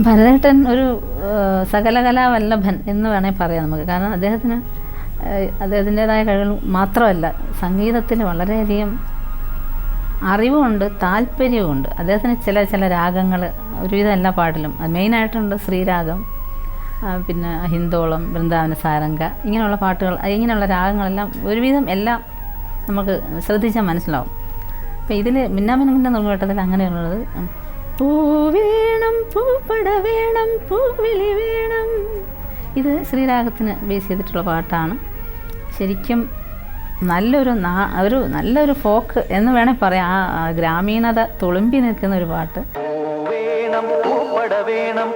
ഭരതേട്ടൻ ഒരു സകലകലാവല്ലഭൻ എന്ന് വേണമെങ്കിൽ പറയാം നമുക്ക്. കാരണം അദ്ദേഹത്തിൻ്റെതായ കഴിവുകൾ മാത്രമല്ല, സംഗീതത്തിൽ വളരെയധികം അറിവുമുണ്ട്, താല്പര്യവുമുണ്ട്. അദ്ദേഹത്തിന് ചില രാഗങ്ങൾ ഒരുവിധം എല്ലാ പാട്ടിലും, മെയിനായിട്ടുണ്ട് ശ്രീരാഗം, പിന്നെ ഹിന്ദോളം, വൃന്ദാവന സാരംഗ, ഇങ്ങനെയുള്ള പാട്ടുകൾ, ഇങ്ങനെയുള്ള രാഗങ്ങളെല്ലാം ഒരുവിധം എല്ലാം നമുക്ക് ശ്രദ്ധിച്ചാൽ മനസ്സിലാവും. അപ്പോൾ ഇതിൽ മിന്നാമിനുങ്ങിൻ്റെ നുറുങ്ങുവട്ടത്തിൽ അങ്ങനെയുള്ളത് പൂ വേണം, പൂപ്പട വേണം, പൂവിളി വേണം, ഇത് ശ്രീരാഗത്തിന് ബേസ് ചെയ്തിട്ടുള്ള പാട്ടാണ്. ശരിക്കും നല്ലൊരു ഫോക്ക് എന്ന് വേണേൽ പറയാം. ആ ഗ്രാമീണത തുളുമ്പി നിൽക്കുന്ന ഒരു പാട്ട്. പൂമകൾ വേണം,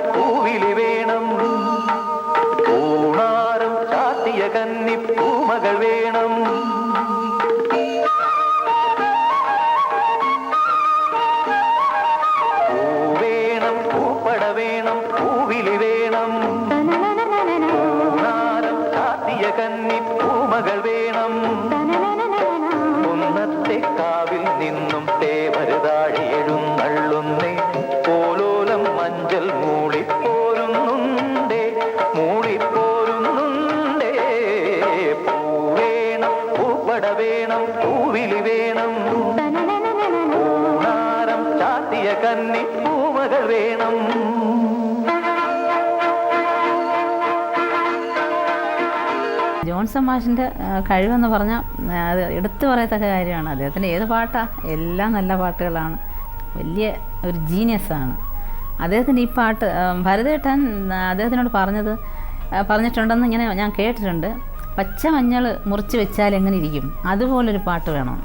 പൂവേണം, പൂപ്പട വേണം, പൂവിളി വേണം, പൂണാരം ചാത്തിയ കന്നി പൂമകൾ വേണം. കുന്നത്തെ കാവിൽ നിന്നും തേവരുതാഴി എഴുന്നള്ളുന്നേ, പോലോലം മഞ്ചൽ മൂളിപ്പോരുന്നുണ്ടേ, മൂളിപ്പോരുന്നുണ്ടേ. പൂവേണം, പൂപ്പട വേണം, പൂവിളി വേണം, പൂണാരം ചാത്തിയ കന്നി പൂമകൾ വേണം. ജോൺസൺ മാഷിൻ്റെ കഴിവെന്ന് പറഞ്ഞാൽ അത് എടുത്തു പറയത്തക്ക കാര്യമാണ്. അദ്ദേഹത്തിൻ്റെ ഏത് പാട്ടാണ്, എല്ലാം നല്ല പാട്ടുകളാണ്. വലിയ ഒരു ജീനിയസാണ് അദ്ദേഹത്തിൻ്റെ ഈ പാട്ട്. ഭരതേട്ടൻ അദ്ദേഹത്തിനോട് പറഞ്ഞിട്ടുണ്ടെന്ന് ഇങ്ങനെ ഞാൻ കേട്ടിട്ടുണ്ട്. പച്ച മഞ്ഞൾ മുറിച്ച് വെച്ചാൽ എങ്ങനെ ഇരിക്കും, അതുപോലൊരു പാട്ട് വേണം.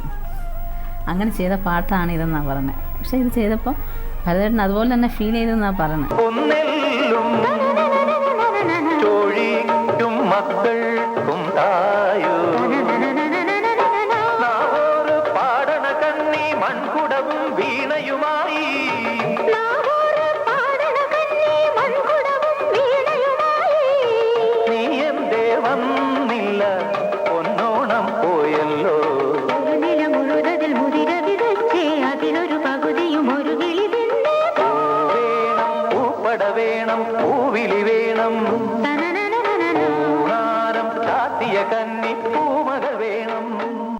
അങ്ങനെ ചെയ്ത പാട്ടാണ് ഇതെന്നാണ് പറഞ്ഞത്. പക്ഷേ ഇത് ചെയ്തപ്പോൾ ഭരതേട്ടൻ അതുപോലെ തന്നെ ഫീൽ ചെയ്തെന്നാണ് പറഞ്ഞത്. മക്കൾക്കും തായോ പാടണ കണ്ണി മൺകുടവും വീണയുമായി, നീ എന്തേ വന്നില്ല, പൊന്നോണം പോയല്ലോ. അതിലൊരു പകുതിയും ഒരു കിളി വേണം, പൂപ്പട വേണം, പൂവിളി വേണം, കന്നി